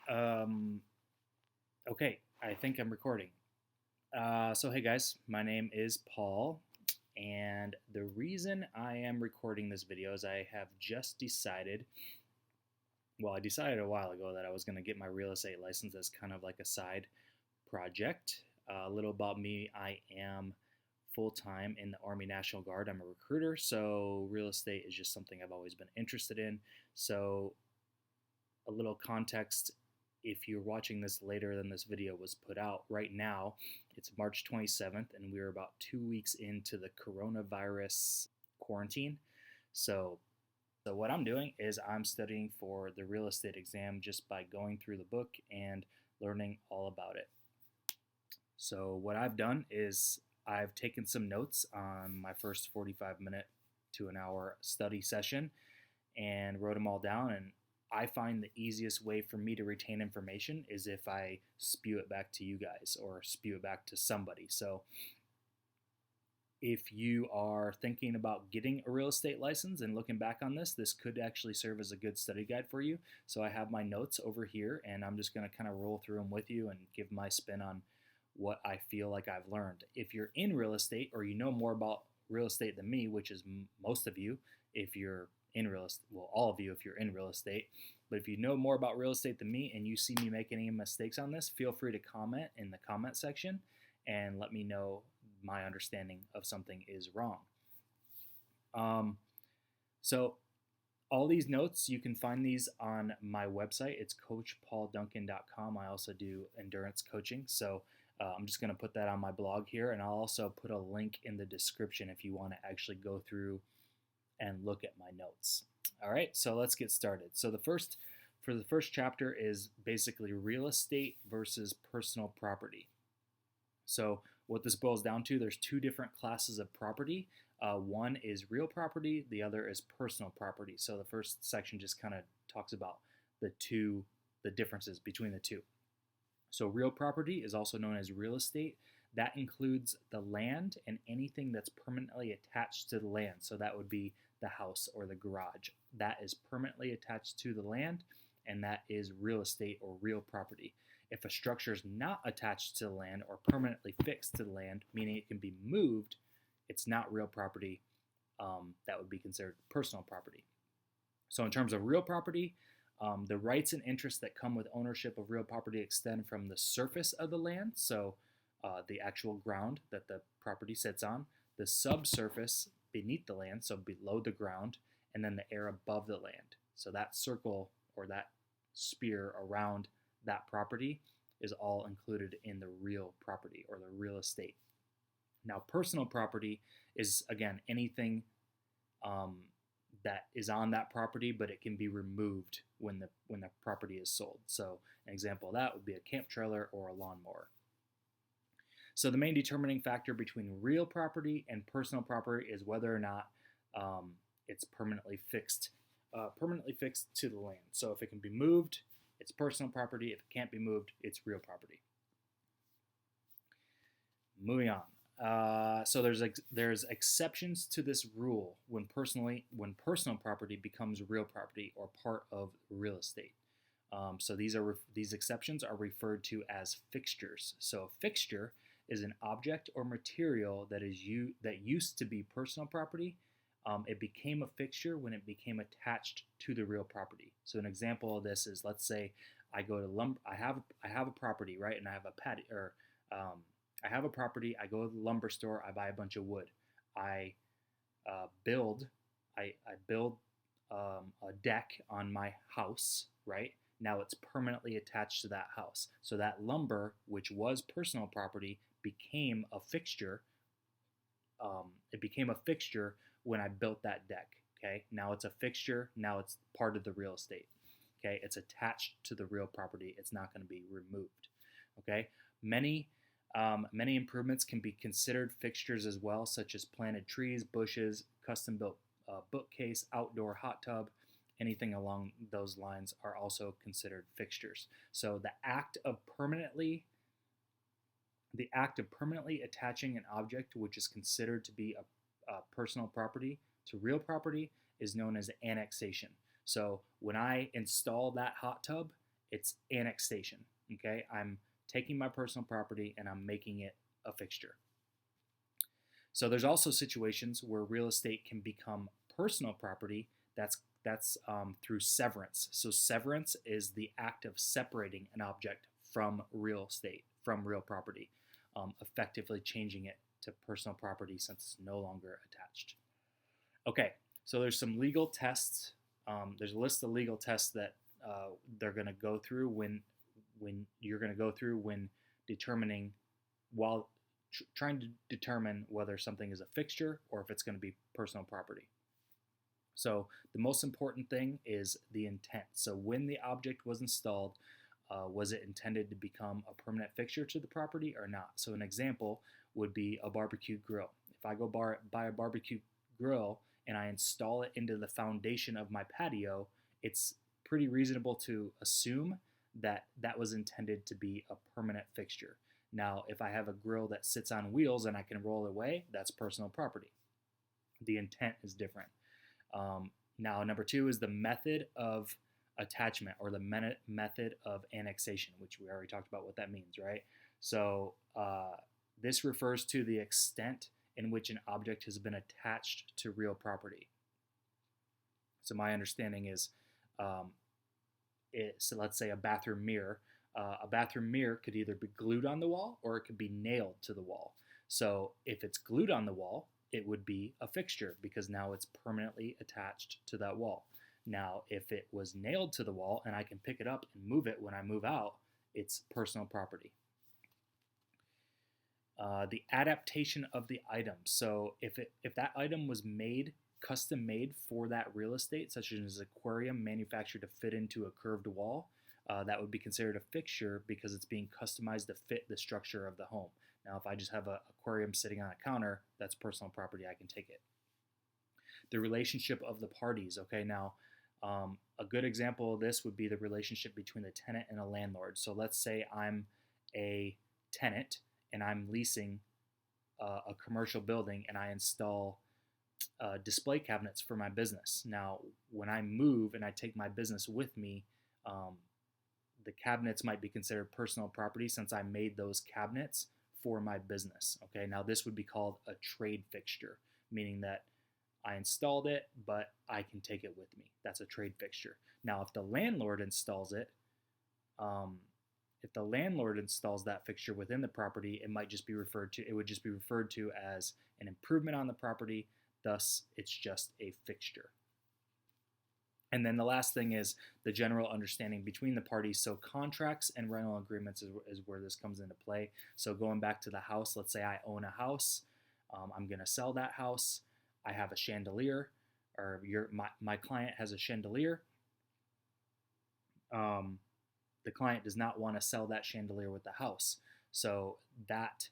Um, okay, I think I'm recording. So, hey guys, my name is Paul, and the reason I am recording this video is I have just decided, I decided a while ago that I was going to get my real estate license as kind of like a side project. A little about me: I am full time in the Army National Guard. I'm a recruiter, so real estate is just something I've always been interested in. So, a little context: if you're watching this later than this video was put out, right now it's March 27th, and we're about 2 weeks into the coronavirus quarantine. So, what I'm doing is I'm studying for the real estate exam just by going through the book and learning all about it. So, what I've done is I've taken some notes on my first 45-minute to an hour study session and wrote them all down. And I find the easiest way for me to retain information is if I spew it back to you guys or spew it back to somebody. So if you are thinking about getting a real estate license and looking back on this, this could actually serve as a good study guide for you. So I have my notes over here, and I'm just going to kind of roll through them with you and give my spin on what I feel like I've learned. If you're in real estate or you know more about real estate than me, which is most of you, if you're in real estate, well, all of you if you're in real estate, but if you know more about real estate than me and you see me make any mistakes on this, feel free to comment in the comment section and let me know my understanding of something is wrong. So all these notes, you can find these on my website. It's coachpaulduncan.com. I also do endurance coaching. So I'm just going to put that on my blog here, and I'll also put a link in the description if you want to actually go through and look at my notes. All right, so let's get started. So the first chapter is basically real estate versus personal property. So what this boils down to, there's two different classes of property. One is real property, the other is personal property. So the first section just kind of talks about the differences between the two. So real property is also known as real estate. That includes the land and anything that's permanently attached to the land. So that would be the house or the garage. That is permanently attached to the land, and that is real estate or real property. If a structure is not attached to the land or permanently fixed to the land, meaning it can be moved, it's not real property. That would be considered personal property. So in terms of real property, the rights and interests that come with ownership of real property extend from the surface of the land, so the actual ground that the property sits on, the subsurface beneath the land, so below the ground, and then the air above the land. So that circle or that sphere around that property is all included in the real property or the real estate. Now, personal property is, again, anything that is on that property, but it can be removed when the property is sold. So an example of that would be a camp trailer or a lawnmower. So the main determining factor between real property and personal property is whether or not it's permanently fixed to the land. So if it can be moved, it's personal property. If it can't be moved, it's real property. Moving on. So there's exceptions to this rule when personal property becomes real property or part of real estate. So these exceptions are referred to as fixtures. So a fixture is an object or material that used to be personal property. It became a fixture when it became attached to the real property. So an example of this is, let's say I go to I have a property, right, and I have a patio, or I have a property. I go to the lumber store. I buy a bunch of wood. I build a deck on my house, right? Now it's permanently attached to that house. So that lumber, which was personal property, became a fixture. It became a fixture when I built that deck. Okay, now it's a fixture. Now it's part of the real estate. Okay, it's attached to the real property. It's not going to be removed. Okay, many improvements can be considered fixtures as well, such as planted trees, bushes, custom-built bookcase, outdoor hot tub. Anything along those lines are also considered fixtures. So the act of permanently attaching an object which is considered to be a personal property to real property is known as annexation. So when I install that hot tub It's annexation. Okay, I'm taking my personal property and I'm making it a fixture. So there's also situations where real estate can become personal property. That's through severance. So severance is the act of separating an object from real estate, from real property, effectively changing it to personal property since it's no longer attached. Okay, so there's some legal tests. There's a list of legal tests that they're going to go through when you're going to go through when determining while trying to determine whether something is a fixture or if it's going to be personal property. So the most important thing is the intent. So when the object was installed, was it intended to become a permanent fixture to the property or not? So an example would be a barbecue grill. If I go buy a barbecue grill and I install it into the foundation of my patio, it's pretty reasonable to assume that that was intended to be a permanent fixture. Now, if I have a grill that sits on wheels and I can roll it away, that's personal property. The intent is different. Now, number two is the method of attachment or the method of annexation, which we already talked about what that means, right? So this refers to the extent in which an object has been attached to real property. So my understanding is, so let's say a bathroom mirror. A bathroom mirror could either be glued on the wall or it could be nailed to the wall. So if it's glued on the wall, it would be a fixture because now it's permanently attached to that wall. Now, if it was nailed to the wall and I can pick it up and move it when I move out, it's personal property. The adaptation of the item. So if that item was custom made for that real estate, such as an aquarium manufactured to fit into a curved wall, that would be considered a fixture because it's being customized to fit the structure of the home. Now, if I just have an aquarium sitting on a counter, that's personal property. I can take it. The relationship of the parties. Okay, now a good example of this would be the relationship between the tenant and a landlord. So let's say I'm a tenant and I'm leasing a commercial building and I install display cabinets for my business. Now, when I move and I take my business with me, the cabinets might be considered personal property since I made those cabinets for my business. Okay, now this would be called a trade fixture, meaning that I installed it, but I can take it with me. That's a trade fixture. Now, if the landlord installs it, if the landlord installs that fixture within the property, it would just be referred to as an improvement on the property. Thus, it's just a fixture. And then the last thing is the general understanding between the parties. So contracts and rental agreements is where this comes into play. So going back to the house, let's say I own a house. I'm going to sell that house. I have a chandelier, or my client has a chandelier. The client does not want to sell that chandelier with the house. So that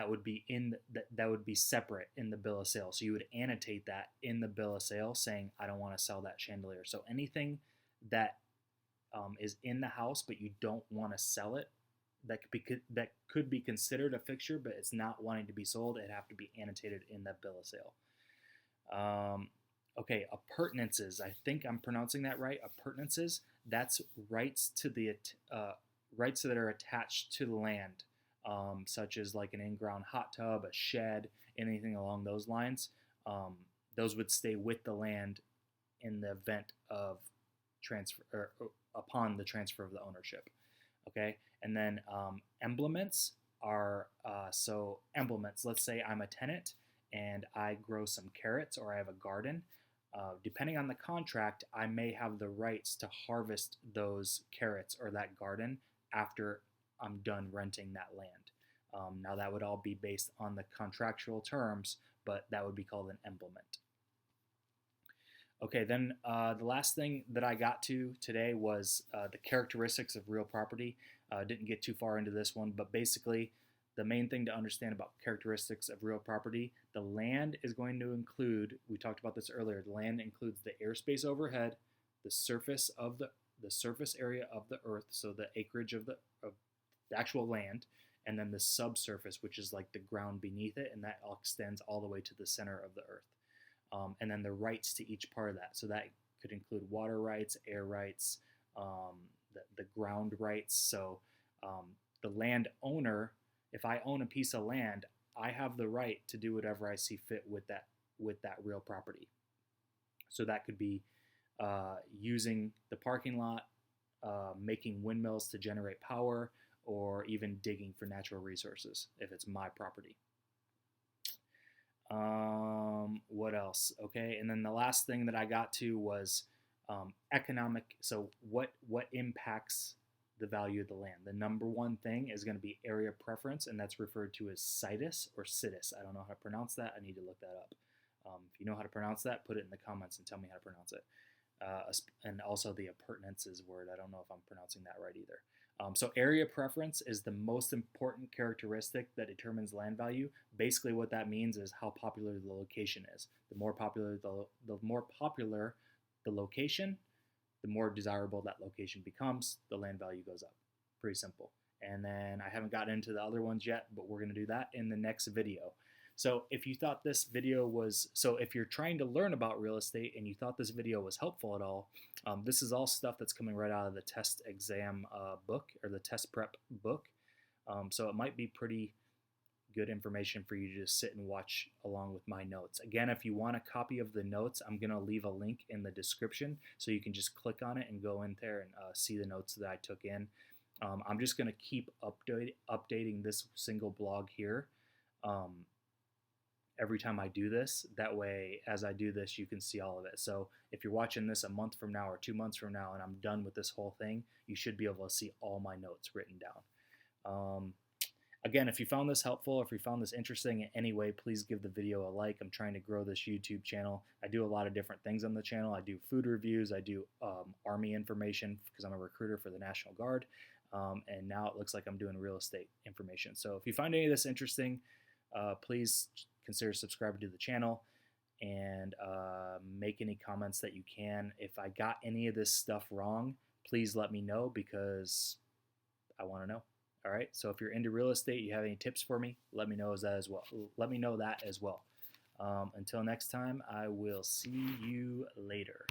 would be separate in the bill of sale. So you would annotate that in the bill of sale saying, I don't want to sell that chandelier. So anything that is in the house but you don't want to sell it, that could be considered a fixture, but it's not wanting to be sold, it'd have to be annotated in that bill of sale. Okay, appurtenances. I think I'm pronouncing that right. Appurtenances. That's rights that are attached to the land. Such as like an in-ground hot tub, a shed, anything along those lines. Those would stay with the land in the event of transfer or upon the transfer of the ownership. Okay, and then emblements are so emblements. Let's say I'm a tenant and I grow some carrots or I have a garden. Depending on the contract, I may have the rights to harvest those carrots or that garden after I'm done renting that land. Now that would all be based on the contractual terms, but that would be called an emblement. Okay, then the last thing that I got to today was the characteristics of real property. Didn't get too far into this one, but basically the main thing to understand about characteristics of real property, the land is going to include, we talked about this earlier, the land includes the airspace overhead, the surface area of the earth, so the acreage of the actual land, and then the subsurface, which is like the ground beneath it, and that extends all the way to the center of the earth. And then the rights to each part of that. So that could include water rights, air rights, the ground rights. So the landowner, if I own a piece of land, I have the right to do whatever I see fit with that real property. So that could be using the parking lot, making windmills to generate power, or even digging for natural resources if it's my property. What else? Okay, and then the last thing that I got to was economic. So what impacts the value of the land? The number one thing is going to be area preference, and that's referred to as situs or situs. I don't know how to pronounce that. I need to look that up. If you know how to pronounce that, put it in the comments and tell me how to pronounce it. And also the appurtenances word. I don't know if I'm pronouncing that right either. So area preference is the most important characteristic that determines land value. Basically what that means is how popular the location is. The more popular the location, the more desirable that location becomes, the land value goes up. Pretty simple. And then I haven't gotten into the other ones yet, but we're going to do that in the next video. So if you thought this video was, so if you're trying to learn about real estate and you thought this video was helpful at all, this is all stuff that's coming right out of the test exam book, or the test prep book. So it might be pretty good information for you to just sit and watch along with my notes. Again, if you want a copy of the notes, I'm going to leave a link in the description so you can just click on it and go in there and see the notes that I took in. I'm just going to keep updating this single blog here every time I do this. That way, as I do this, you can see all of it. So if you're watching this a month from now or 2 months from now and I'm done with this whole thing, you should be able to see all my notes written down. Again, if you found this helpful, if you found this interesting in any way, please give the video a like. I'm trying to grow this YouTube channel. I do a lot of different things on the channel. I do food reviews. I do Army information because I'm a recruiter for the National Guard. And now it looks like I'm doing real estate information. So if you find any of this interesting, please consider subscribing to the channel and make any comments that you can. If I got any of this stuff wrong, please let me know because I want to know. All right. So if you're into real estate, you have any tips for me, let me know that as well. Let me know that as well. Until next time, I will see you later.